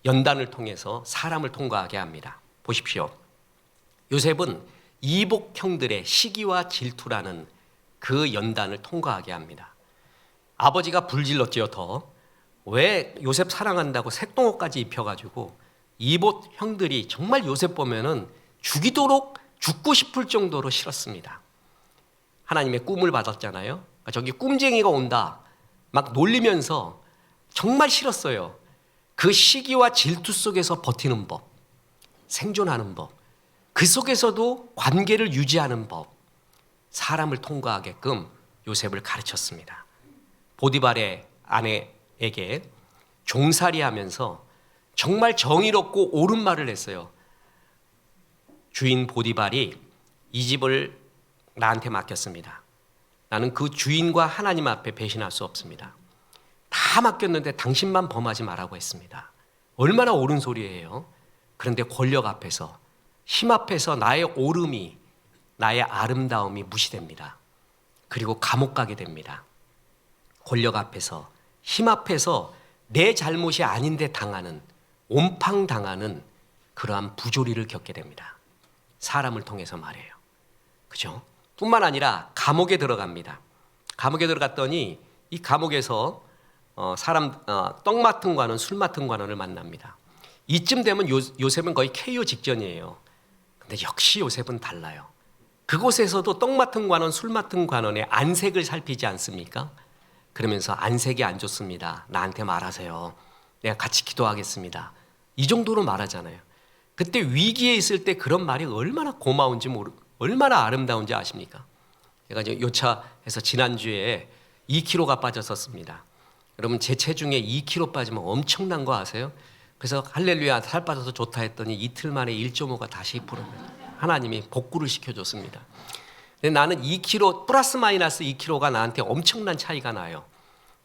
연단을 통해서 사람을 통과하게 합니다. 보십시오. 요셉은 이복 형들의 시기와 질투라는 그 연단을 통과하게 합니다. 아버지가 불질렀지요. 더 왜 요셉 사랑한다고 색동옷까지 입혀가지고 이복 형들이 정말 요셉 보면은 죽이도록 죽고 싶을 정도로 싫었습니다. 하나님의 꿈을 받았잖아요. 저기 꿈쟁이가 온다 막 놀리면서 정말 싫었어요. 그 시기와 질투 속에서 버티는 법, 생존하는 법, 그 속에서도 관계를 유지하는 법, 사람을 통과하게끔 요셉을 가르쳤습니다. 보디발의 아내에게 종살이하면서 정말 정의롭고 옳은 말을 했어요. 주인 보디발이 이 집을 나한테 맡겼습니다. 나는 그 주인과 하나님 앞에 배신할 수 없습니다. 다 맡겼는데 당신만 범하지 말라고 했습니다. 얼마나 옳은 소리예요. 그런데 권력 앞에서, 힘 앞에서 나의 옳음이, 나의 아름다움이 무시됩니다. 그리고 감옥 가게 됩니다. 권력 앞에서, 힘 앞에서 내 잘못이 아닌데 당하는, 온팡당하는 그러한 부조리를 겪게 됩니다. 사람을 통해서 말해요. 그죠? 뿐만 아니라 감옥에 들어갑니다. 감옥에 들어갔더니 이 감옥에서 떡 맡은 관원, 술 맡은 관원을 만납니다. 이쯤 되면 요셉은 거의 KO 직전이에요. 근데 역시 요셉은 달라요. 그곳에서도 떡 맡은 관원, 술 맡은 관원의 안색을 살피지 않습니까? 그러면서 안색이 안 좋습니다. 나한테 말하세요. 내가 같이 기도하겠습니다. 이 정도로 말하잖아요. 그때 위기에 있을 때 그런 말이 얼마나 고마운지 얼마나 아름다운지 아십니까? 제가 요차해서 지난주에 2kg가 빠졌었습니다. 여러분 제 체중에 2kg 빠지면 엄청난 거 아세요? 그래서 할렐루야 살 빠져서 좋다 했더니 이틀 만에 1.5가 다시 2%입니다. 하나님이 복구를 시켜줬습니다. 근데 나는 2kg 플러스 마이너스 2kg가 나한테 엄청난 차이가 나요.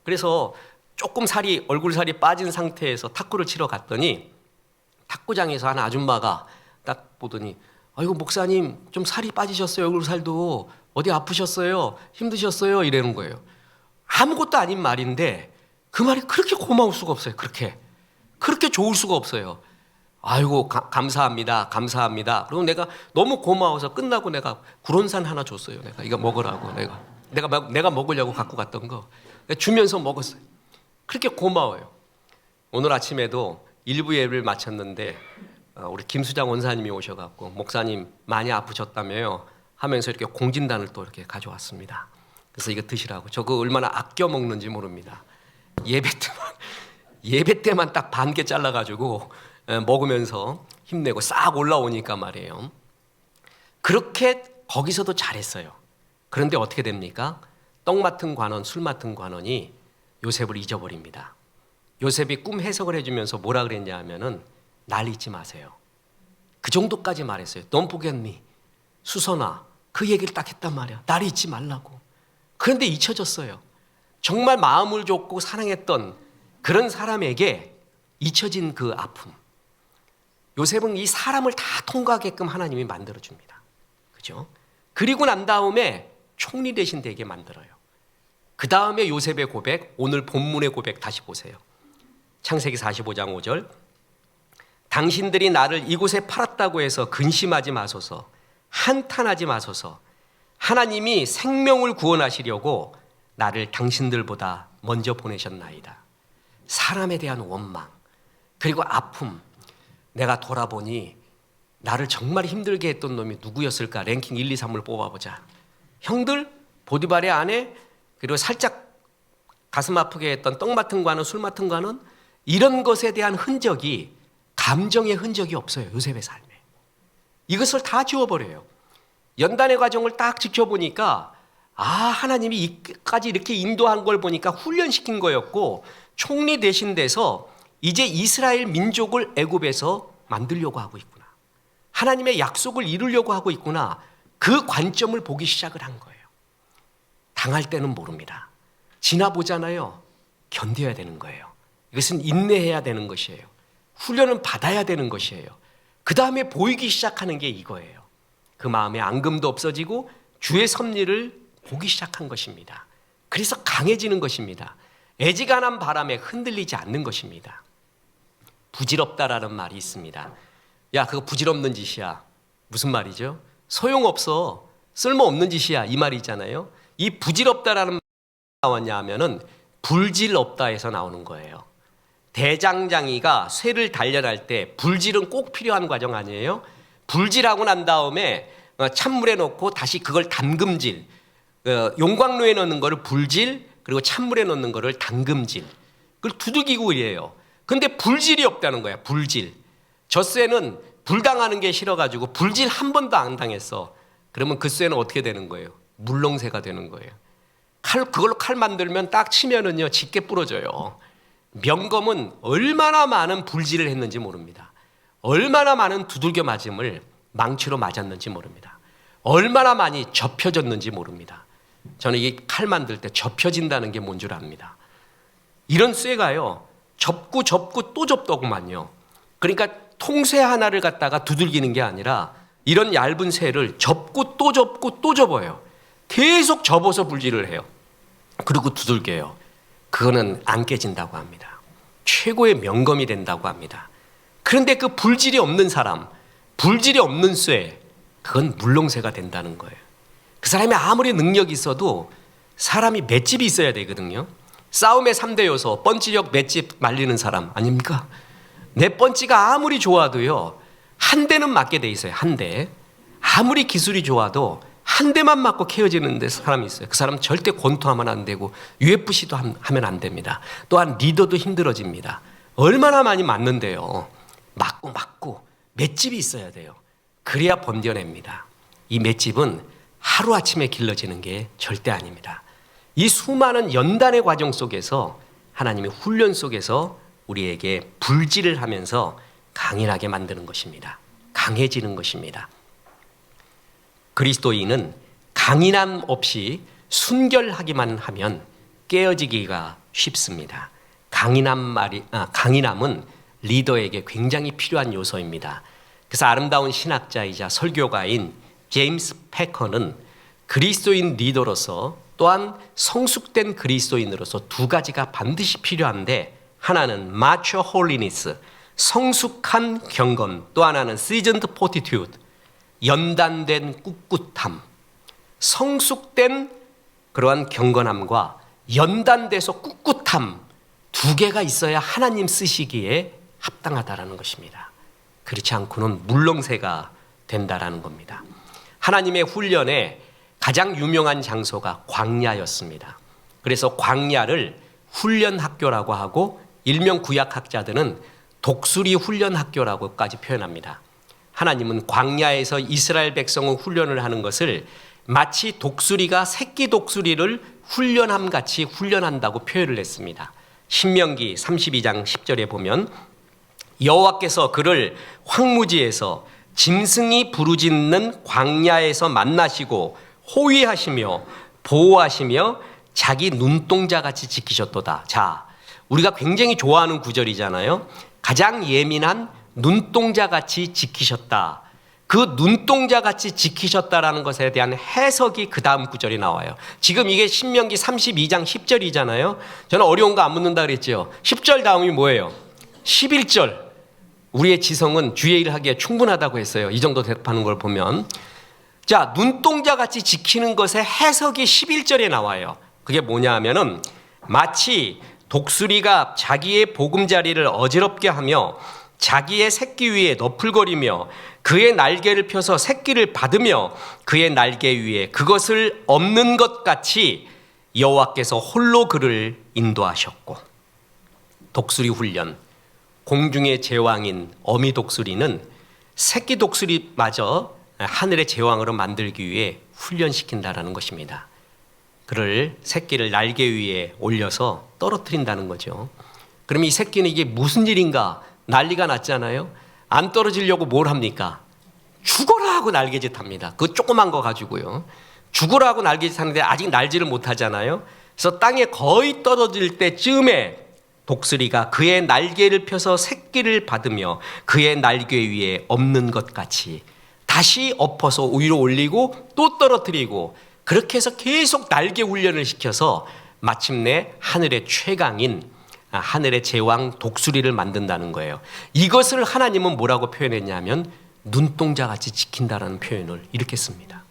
그래서 조금 얼굴 살이 빠진 상태에서 탁구를 치러 갔더니 탁구장에서 한 아줌마가 딱 보더니 아이고 목사님 좀 살이 빠지셨어요. 얼굴 살도 어디 아프셨어요? 힘드셨어요? 이러는 거예요. 아무것도 아닌 말인데 그 말이 그렇게 고마울 수가 없어요. 그렇게 좋을 수가 없어요. 아이고 감사합니다. 그리고 내가 너무 고마워서 끝나고 내가 구론산 하나 줬어요. 내가 이거 먹으라고 내가 먹으려고 갖고 갔던 거 주면서 먹었어요. 그렇게 고마워요. 오늘 아침에도 일부 예배를 마쳤는데 우리 김수장 원사님이 오셔갖고 목사님 많이 아프셨다며요 하면서 이렇게 공진단을 또 이렇게 가져왔습니다. 그래서 이거 드시라고. 저 그거 얼마나 아껴 먹는지 모릅니다. 예배 때만 딱 반 개 잘라가지고 먹으면서 힘내고 싹 올라오니까 말이에요. 그렇게 거기서도 잘했어요. 그런데 어떻게 됩니까? 떡 맡은 관원, 술 맡은 관원이 요셉을 잊어버립니다. 요셉이 꿈 해석을 해주면서 뭐라 그랬냐 하면은 날 잊지 마세요. 그 정도까지 말했어요. Don't forget me. 수선아, 그 얘기를 딱 했단 말이야. 나를 잊지 말라고. 그런데 잊혀졌어요. 정말 마음을 줬고 사랑했던 그런 사람에게 잊혀진 그 아픔. 요셉은 이 사람을 다 통과하게끔 하나님이 만들어줍니다. 그죠? 그리고 난 다음에 총리 대신 되게 만들어요. 그 다음에 요셉의 고백, 오늘 본문의 고백 다시 보세요. 창세기 45장 5절. 당신들이 나를 이곳에 팔았다고 해서 근심하지 마소서, 한탄하지 마소서. 하나님이 생명을 구원하시려고 나를 당신들보다 먼저 보내셨나이다. 사람에 대한 원망, 그리고 아픔. 내가 돌아보니 나를 정말 힘들게 했던 놈이 누구였을까? 랭킹 1, 2, 3을 뽑아보자. 형들, 보디발의 아내, 그리고 살짝 가슴 아프게 했던 떡 맡은 관은, 술 맡은 관은, 이런 것에 대한 흔적이, 감정의 흔적이 없어요. 요셉의 삶에. 이것을 다 지워버려요. 연단의 과정을 딱 지켜보니까 하나님이 이까지 이렇게 인도한 걸 보니까 훈련시킨 거였고, 총리 대신 돼서 이제 이스라엘 민족을 애굽에서 만들려고 하고 있구나. 하나님의 약속을 이루려고 하고 있구나. 그 관점을 보기 시작을 한 거예요. 당할 때는 모릅니다. 지나보잖아요. 견뎌야 되는 거예요. 이것은 인내해야 되는 것이에요. 훈련은 받아야 되는 것이에요. 그 다음에 보이기 시작하는 게 이거예요. 그 마음에 앙금도 없어지고 주의 섭리를 보기 시작한 것입니다. 그래서 강해지는 것입니다. 애지간한 바람에 흔들리지 않는 것입니다. 부질없다라는 말이 있습니다. 야, 그거 부질없는 짓이야. 무슨 말이죠? 소용없어. 쓸모없는 짓이야. 이 말이잖아요. 이 부질없다라는 말이 나왔냐 하면은 불질없다에서 나오는 거예요. 대장장이가 쇠를 단련할 때 불질은 꼭 필요한 과정 아니에요? 불질하고 난 다음에 찬물에 넣고 다시 그걸 담금질, 용광로에 넣는 거를 불질, 그리고 찬물에 넣는 거를 담금질. 그걸 두들기고 이래요. 근데 불질이 없다는 거야. 불질. 젖쇠는 불당하는 게 싫어가지고 불질 한 번도 안 당했어. 그러면 그 쇠는 어떻게 되는 거예요? 물렁쇠가 되는 거예요. 그걸로 칼 만들면 딱 치면은요, 짙게 부러져요. 명검은 얼마나 많은 불질을 했는지 모릅니다. 얼마나 많은 두들겨 맞음을 망치로 맞았는지 모릅니다. 얼마나 많이 접혀졌는지 모릅니다. 저는 이 칼 만들 때 접혀진다는 게 뭔 줄 압니다. 이런 쇠가요, 접고 또 접더구만요. 그러니까 통쇠 하나를 갖다가 두들기는 게 아니라 이런 얇은 쇠를 접고 또 접어요. 계속 접어서 불질을 해요. 그리고 두들겨요. 그거는 안 깨진다고 합니다. 최고의 명검이 된다고 합니다. 그런데 그 불질이 없는 사람, 불질이 없는 쇠, 그건 물렁쇠가 된다는 거예요. 그 사람이 아무리 능력이 있어도 사람이 맷집이 있어야 되거든요. 싸움의 3대 요소, 펀치력, 맷집 말리는 사람 아닙니까? 내 펀치가 아무리 좋아도요, 한 대는 맞게 돼 있어요. 한 대. 아무리 기술이 좋아도 한 대만 맞고 케어지는 데 사람이 있어요. 그 사람 절대 권투하면 안 되고 UFC도 하면 안 됩니다. 또한 리더도 힘들어집니다. 얼마나 많이 맞는데요. 맞고 맷집이 있어야 돼요. 그래야 번겨냅니다. 이 맷집은 하루아침에 길러지는 게 절대 아닙니다. 이 수많은 연단의 과정 속에서 하나님의 훈련 속에서 우리에게 불질을 하면서 강인하게 만드는 것입니다. 강해지는 것입니다. 그리스도인은 강인함 없이 순결하기만 하면 깨어지기가 쉽습니다. 강인함은 리더에게 굉장히 필요한 요소입니다. 그래서 아름다운 신학자이자 설교가인 제임스 패커는 그리스도인 리더로서 또한 성숙된 그리스도인으로서 두 가지가 반드시 필요한데, 하나는 mature holiness, 성숙한 경건, 또 하나는 seasoned fortitude, 연단된 꿋꿋함. 성숙된 그러한 경건함과 연단돼서 꿋꿋함, 두 개가 있어야 하나님 쓰시기에 합당하다라는 것입니다. 그렇지 않고는 물렁새가 된다라는 겁니다. 하나님의 훈련에 가장 유명한 장소가 광야였습니다. 그래서 광야를 훈련학교라고 하고 일명 구약학자들은 독수리 훈련학교라고까지 표현합니다. 하나님은 광야에서 이스라엘 백성을 훈련을 하는 것을 마치 독수리가 새끼 독수리를 훈련함같이 훈련한다고 표현을 했습니다. 신명기 32장 10절에 보면 여호와께서 그를 황무지에서 짐승이 부르짖는 광야에서 만나시고 호위하시며 보호하시며 자기 눈동자같이 지키셨도다. 자, 우리가 굉장히 좋아하는 구절이잖아요. 가장 예민한 눈동자같이 지키셨다. 그 눈동자같이 지키셨다라는 것에 대한 해석이 그 다음 구절이 나와요. 지금 이게 신명기 32장 10절이잖아요. 저는 어려운 거 안 묻는다 그랬죠. 10절 다음이 뭐예요? 11절. 우리의 지성은 주의 일을 하기에 충분하다고 했어요. 이 정도 대답하는 걸 보면. 자, 눈동자같이 지키는 것의 해석이 11절에 나와요. 그게 뭐냐 하면은 마치 독수리가 자기의 보금자리를 어지럽게 하며 자기의 새끼 위에 너풀거리며 그의 날개를 펴서 새끼를 받으며 그의 날개 위에 그것을 엎는 것 같이 여호와께서 홀로 그를 인도하셨고. 독수리 훈련. 공중의 제왕인 어미 독수리는 새끼 독수리마저 하늘의 제왕으로 만들기 위해 훈련시킨다라는 것입니다. 그를 새끼를 날개 위에 올려서 떨어뜨린다는 거죠. 그럼 이 새끼는 이게 무슨 일인가 난리가 났잖아요. 안 떨어지려고 뭘 합니까? 죽어라 하고 날개짓 합니다. 그 조그만 거 가지고요. 죽어라 하고 날개짓 하는데 아직 날지를 못하잖아요. 그래서 땅에 거의 떨어질 때쯤에 독수리가 그의 날개를 펴서 새끼를 받으며 그의 날개 위에 엎는 것 같이 다시 엎어서 위로 올리고 또 떨어뜨리고 그렇게 해서 계속 날개 훈련을 시켜서 마침내 하늘의 최강인 하늘의 제왕 독수리를 만든다는 거예요. 이것을 하나님은 뭐라고 표현했냐면 눈동자같이 지킨다라는 표현을 이렇게 씁니다.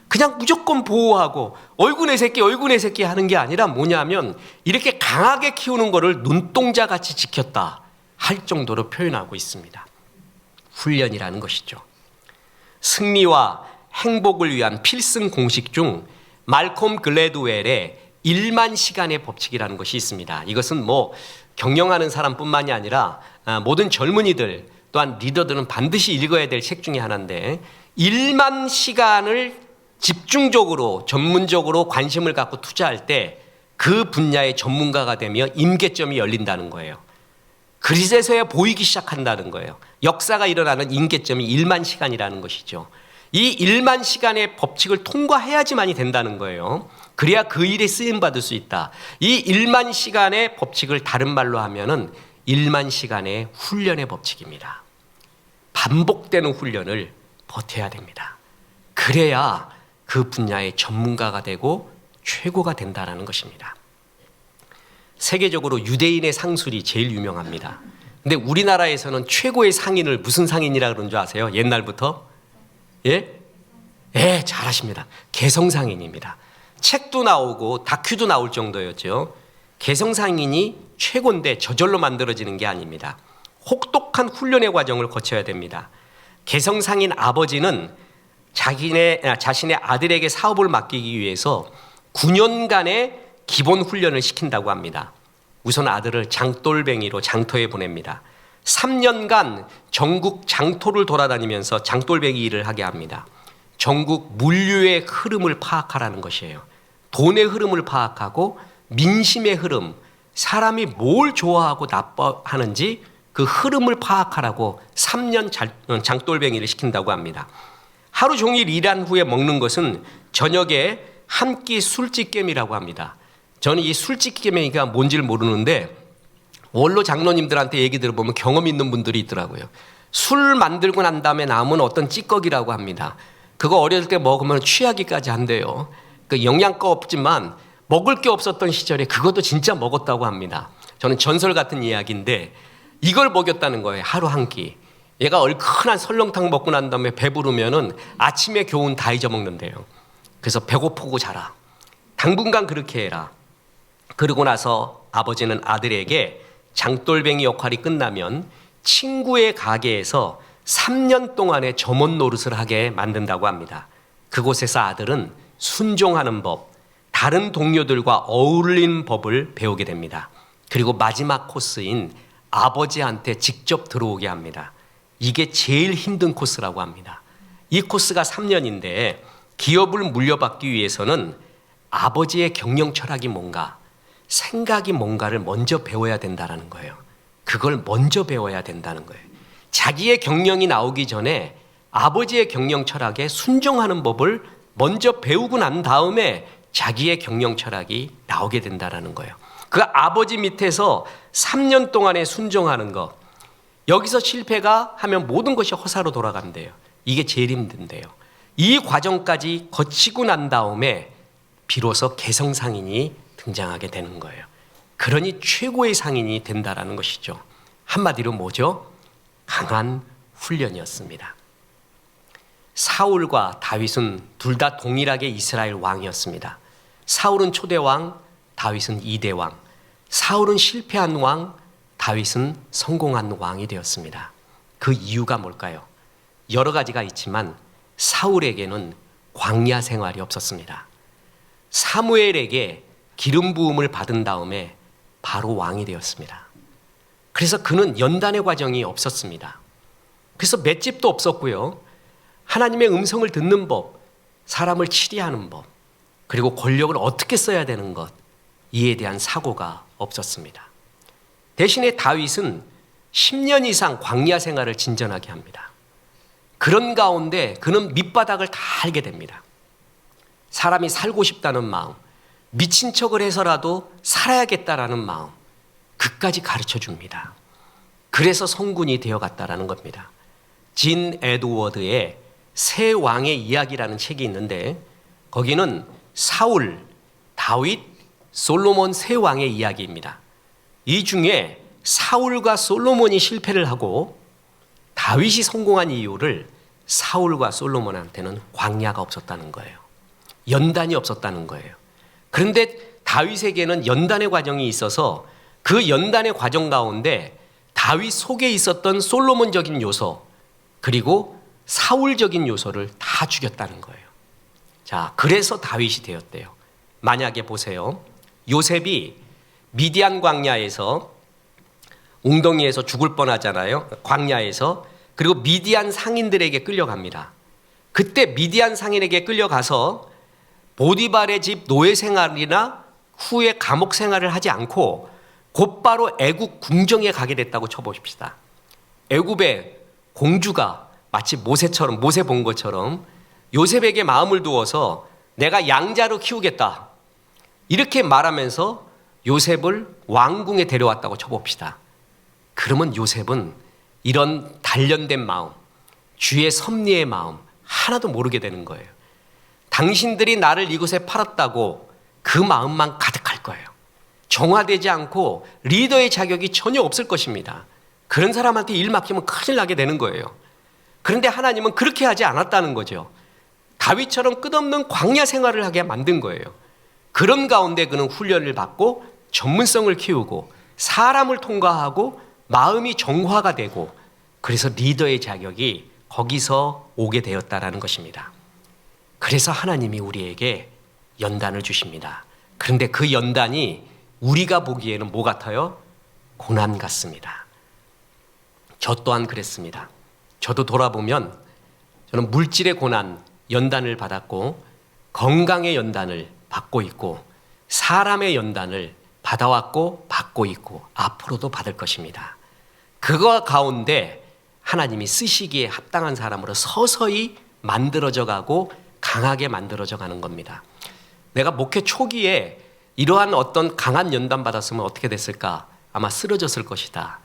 그냥 무조건 보호하고 얼굴의 새끼 하는 게 아니라 뭐냐면 이렇게 강하게 키우는 거를 눈동자같이 지켰다 할 정도로 표현하고 있습니다. 훈련이라는 것이죠. 승리와 행복을 위한 필승 공식 중 말콤 글래드웰의 1만 시간의 법칙이라는 것이 있습니다. 이것은 뭐 경영하는 사람뿐만이 아니라 모든 젊은이들 또한 리더들은 반드시 읽어야 될 책 중에 하나인데 1만 시간을 집중적으로 전문적으로 관심을 갖고 투자할 때 그 분야의 전문가가 되며 임계점이 열린다는 거예요. 그리스에서야 보이기 시작한다는 거예요. 역사가 일어나는 임계점이 1만 시간이라는 것이죠. 이 1만 시간의 법칙을 통과해야지만이 된다는 거예요. 그래야 그 일에 쓰임받을 수 있다. 이 1만 시간의 법칙을 다른 말로 하면은 1만 시간의 훈련의 법칙입니다. 반복되는 훈련을 버텨야 됩니다. 그래야 그 분야의 전문가가 되고 최고가 된다는 것입니다. 세계적으로 유대인의 상술이 제일 유명합니다. 근데 우리나라에서는 최고의 상인을 무슨 상인이라 그러는 줄 아세요? 옛날부터? 예? 예, 잘하십니다. 개성상인입니다. 책도 나오고 다큐도 나올 정도였죠. 개성상인이 최고인데 저절로 만들어지는 게 아닙니다. 혹독한 훈련의 과정을 거쳐야 됩니다. 개성상인 아버지는 자신의 아들에게 사업을 맡기기 위해서 9년간의 기본 훈련을 시킨다고 합니다. 우선 아들을 장돌뱅이로 장터에 보냅니다. 3년간 전국 장터를 돌아다니면서 장돌뱅이 일을 하게 합니다. 전국 물류의 흐름을 파악하라는 것이에요. 돈의 흐름을 파악하고 민심의 흐름, 사람이 뭘 좋아하고 나빠하는지 그 흐름을 파악하라고 3년 장돌뱅이를 시킨다고 합니다. 하루 종일 일한 후에 먹는 것은 저녁에 한 끼 술찌개미라고 합니다. 저는 이 술찌개미가 뭔지를 모르는데 원로 장로님들한테 얘기 들어보면 경험 있는 분들이 있더라고요. 술 만들고 난 다음에 남은 어떤 찌꺼기라고 합니다. 그거 어렸을 때 먹으면 취하기까지 한대요. 그 영양가 없지만 먹을 게 없었던 시절에 그것도 진짜 먹었다고 합니다. 저는 전설 같은 이야기인데 이걸 먹였다는 거예요. 하루 한 끼. 얘가 얼큰한 설렁탕 먹고 난 다음에 배부르면은 아침에 교훈 다 잊어먹는데요. 그래서 배고프고 자라. 당분간 그렇게 해라. 그러고 나서 아버지는 아들에게 장돌뱅이 역할이 끝나면 친구의 가게에서 3년 동안의 점원 노릇을 하게 만든다고 합니다. 그곳에서 아들은 순종하는 법, 다른 동료들과 어울리는 법을 배우게 됩니다. 그리고 마지막 코스인 아버지한테 직접 들어오게 합니다. 이게 제일 힘든 코스라고 합니다. 이 코스가 3년인데 기업을 물려받기 위해서는 아버지의 경영 철학이 뭔가, 생각이 뭔가를 먼저 배워야 된다는 거예요. 그걸 먼저 배워야 된다는 거예요. 자기의 경영이 나오기 전에 아버지의 경영 철학에 순종하는 법을 먼저 배우고 난 다음에 자기의 경영 철학이 나오게 된다는 거예요. 그 아버지 밑에서 3년 동안에 순종하는 것, 여기서 실패가 하면 모든 것이 허사로 돌아간대요. 이게 제일 힘든데요. 이 과정까지 거치고 난 다음에 비로소 개성상인이 등장하게 되는 거예요. 그러니 최고의 상인이 된다라는 것이죠. 한마디로 뭐죠? 강한 훈련이었습니다. 사울과 다윗은 둘 다 동일하게 이스라엘 왕이었습니다. 사울은 초대왕, 다윗은 2대 왕. 사울은 실패한 왕, 다윗은 성공한 왕이 되었습니다. 그 이유가 뭘까요? 여러 가지가 있지만 사울에게는 광야 생활이 없었습니다. 사무엘에게 기름 부음을 받은 다음에 바로 왕이 되었습니다. 그래서 그는 연단의 과정이 없었습니다. 그래서 맷집도 없었고요. 하나님의 음성을 듣는 법, 사람을 치리하는 법, 그리고 권력을 어떻게 써야 되는 것, 이에 대한 사고가 없었습니다. 대신에 다윗은 10년 이상 광야 생활을 진전하게 합니다. 그런 가운데 그는 밑바닥을 다 알게 됩니다. 사람이 살고 싶다는 마음, 미친 척을 해서라도 살아야겠다라는 마음, 그까지 가르쳐 줍니다. 그래서 성군이 되어갔다라는 겁니다. 진 에드워드의 새 왕의 이야기라는 책이 있는데 거기는 사울, 다윗, 솔로몬 세 왕의 이야기입니다. 이 중에 사울과 솔로몬이 실패를 하고 다윗이 성공한 이유를 사울과 솔로몬한테는 광야가 없었다는 거예요. 연단이 없었다는 거예요. 그런데 다윗에게는 연단의 과정이 있어서 그 연단의 과정 가운데 다윗 속에 있었던 솔로몬적인 요소 그리고 사울적인 요소를 다 죽였다는 거예요. 자, 그래서 다윗이 되었대요. 만약에 보세요. 요셉이 미디안 광야에서 웅덩이에서 죽을 뻔하잖아요. 광야에서. 그리고 미디안 상인들에게 끌려갑니다. 그때 미디안 상인에게 끌려가서 보디발의 집 노예 생활이나 후에 감옥 생활을 하지 않고 곧바로 애굽 궁정에 가게 됐다고 쳐보십시다. 애굽의 공주가 마치 모세처럼, 모세 본 것처럼 요셉에게 마음을 두어서 내가 양자로 키우겠다, 이렇게 말하면서 요셉을 왕궁에 데려왔다고 쳐봅시다. 그러면 요셉은 이런 단련된 마음, 주의 섭리의 마음 하나도 모르게 되는 거예요. 당신들이 나를 이곳에 팔았다고 그 마음만 가득할 거예요. 정화되지 않고 리더의 자격이 전혀 없을 것입니다. 그런 사람한테 일 맡기면 큰일 나게 되는 거예요. 그런데 하나님은 그렇게 하지 않았다는 거죠. 다윗처럼 끝없는 광야 생활을 하게 만든 거예요. 그런 가운데 그는 훈련을 받고 전문성을 키우고 사람을 통과하고 마음이 정화가 되고 그래서 리더의 자격이 거기서 오게 되었다라는 것입니다. 그래서 하나님이 우리에게 연단을 주십니다. 그런데 그 연단이 우리가 보기에는 뭐 같아요? 고난 같습니다. 저 또한 그랬습니다. 저도 돌아보면 저는 물질의 고난, 연단을 받았고 건강의 연단을 받고 있고 사람의 연단을 받아왔고 받고 있고 앞으로도 받을 것입니다. 그거 가운데 하나님이 쓰시기에 합당한 사람으로 서서히 만들어져 가고 강하게 만들어져 가는 겁니다. 내가 목회 초기에 이러한 어떤 강한 연단 받았으면 어떻게 됐을까? 아마 쓰러졌을 것이다.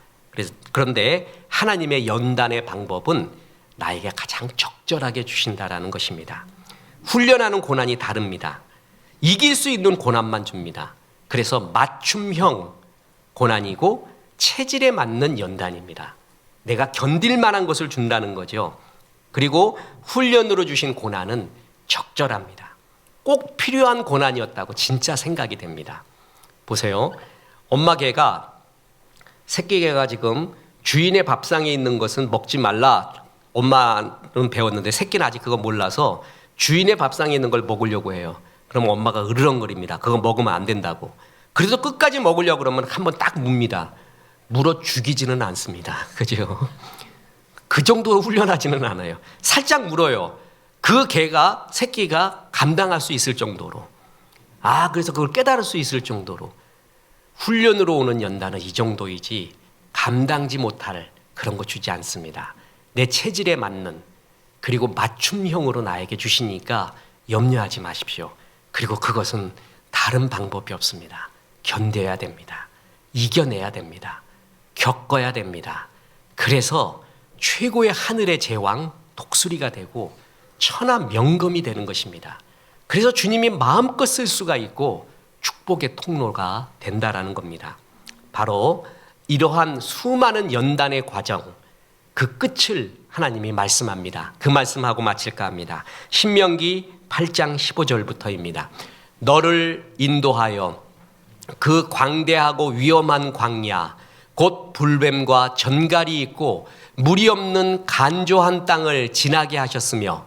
그런데 하나님의 연단의 방법은 나에게 가장 적절하게 주신다라는 것입니다. 훈련하는 고난이 다릅니다. 이길 수 있는 고난만 줍니다. 그래서 맞춤형 고난이고 체질에 맞는 연단입니다. 내가 견딜 만한 것을 준다는 거죠. 그리고 훈련으로 주신 고난은 적절합니다. 꼭 필요한 고난이었다고 진짜 생각이 됩니다. 보세요. 엄마 개가, 새끼 개가 지금 주인의 밥상에 있는 것은 먹지 말라 엄마는 배웠는데 새끼는 아직 그거 몰라서 주인의 밥상에 있는 걸 먹으려고 해요. 그럼 엄마가 으르렁거립니다. 그거 먹으면 안 된다고. 그래서 끝까지 먹으려고 그러면 한번 딱 묻니다. 물어 죽이지는 않습니다. 그죠? 그 정도로 훈련하지는 않아요. 살짝 물어요. 그 개가, 새끼가 감당할 수 있을 정도로. 그래서 그걸 깨달을 수 있을 정도로. 훈련으로 오는 연단은 이 정도이지 감당지 못할 그런 거 주지 않습니다. 내 체질에 맞는, 그리고 맞춤형으로 나에게 주시니까 염려하지 마십시오. 그리고 그것은 다른 방법이 없습니다. 견뎌야 됩니다. 이겨내야 됩니다. 겪어야 됩니다. 그래서 최고의 하늘의 제왕 독수리가 되고 천하 명검이 되는 것입니다. 그래서 주님이 마음껏 쓸 수가 있고 축복의 통로가 된다라는 겁니다. 바로 이러한 수많은 연단의 과정, 그 끝을 하나님이 말씀합니다. 그 말씀하고 마칠까 합니다. 신명기 8장 15절부터입니다. 너를 인도하여 그 광대하고 위험한 광야 곧 불뱀과 전갈이 있고 물이 없는 간조한 땅을 지나게 하셨으며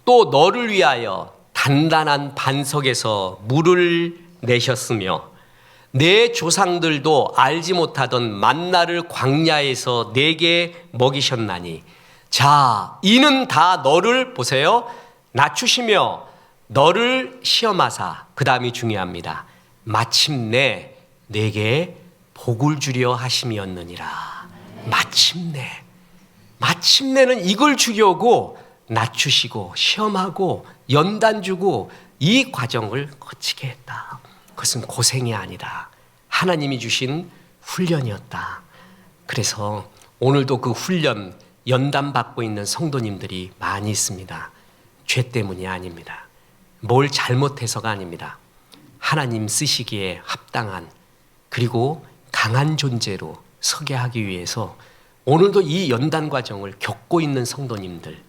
또 너를 위하여 단단한 반석에서 물을 내셨으며 내 조상들도 알지 못하던 만나를 광야에서 내게 먹이셨나니 자 이는 다 너를 보세요 낮추시며 너를 시험하사 그 다음이 중요합니다. 마침내 내게 복을 주려 하심이었느니라. 마침내는 이걸 주려고 낮추시고 시험하고 연단 주고 이 과정을 거치게 했다. 그것은 고생이 아니다. 하나님이 주신 훈련이었다. 그래서 오늘도 그 훈련 연단 받고 있는 성도님들이 많이 있습니다. 죄 때문이 아닙니다. 뭘 잘못해서가 아닙니다. 하나님 쓰시기에 합당한 그리고 강한 존재로 서게 하기 위해서 오늘도 이 연단 과정을 겪고 있는 성도님들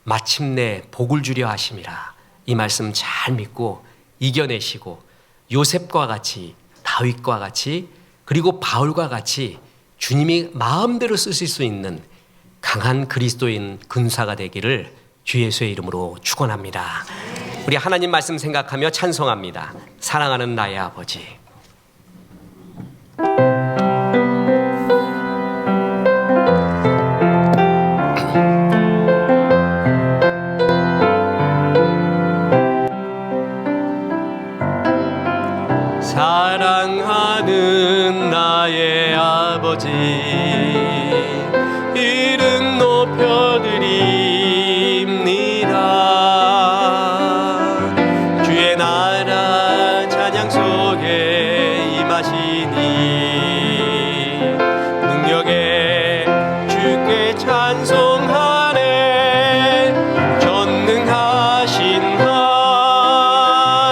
마침내 복을 주려 하심이라. 이 말씀 잘 믿고 이겨내시고 요셉과 같이 다윗과 같이 그리고 바울과 같이 주님이 마음대로 쓰실 수 있는 강한 그리스도인 군사가 되기를 주 예수의 이름으로 축원합니다. 우리 하나님 말씀 생각하며 찬송합니다. 사랑하는 나의 아버지. 사랑하는 나의 아버지 이름 높여드립니다. 주의 나라 찬양 속에 임하시니 능력에 주께 찬송하네. 전능하신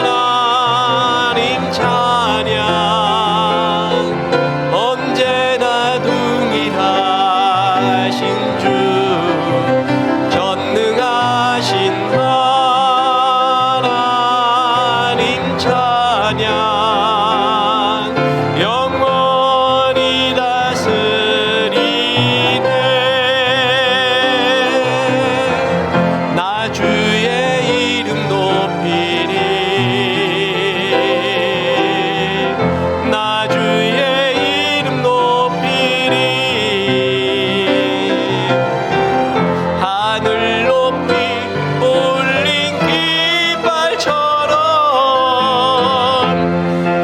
하나님 찬양 언제나 동일하신 주 전능하신 하나님 찬양 영원히 다스리네. 나 주의 이름 높이리. 나 주의 이름 높이리. 하늘 높이 올린 깃발처럼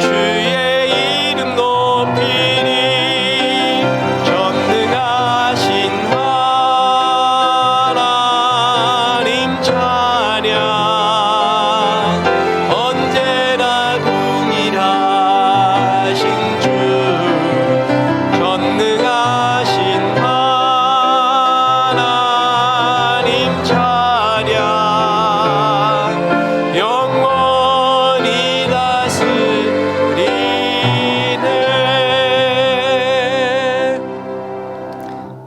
주의 이름 높이리. 전능하신 하나님 찬양 언제나 동일하신 주 전능하신 하나님 찬양 영원히 다스리네.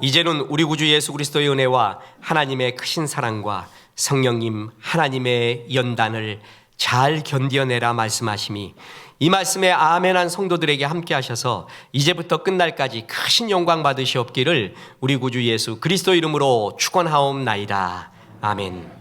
이제는 우리 구주 예수 그리스도의 은혜와 하나님의 크신 사랑과 성령님 하나님의 연단을 잘 견뎌내라 말씀하심이 이 말씀에 아멘한 성도들에게 함께 하셔서 이제부터 끝날까지 크신 영광 받으시옵기를 우리 구주 예수 그리스도 이름으로 축원하옵나이다. 아멘.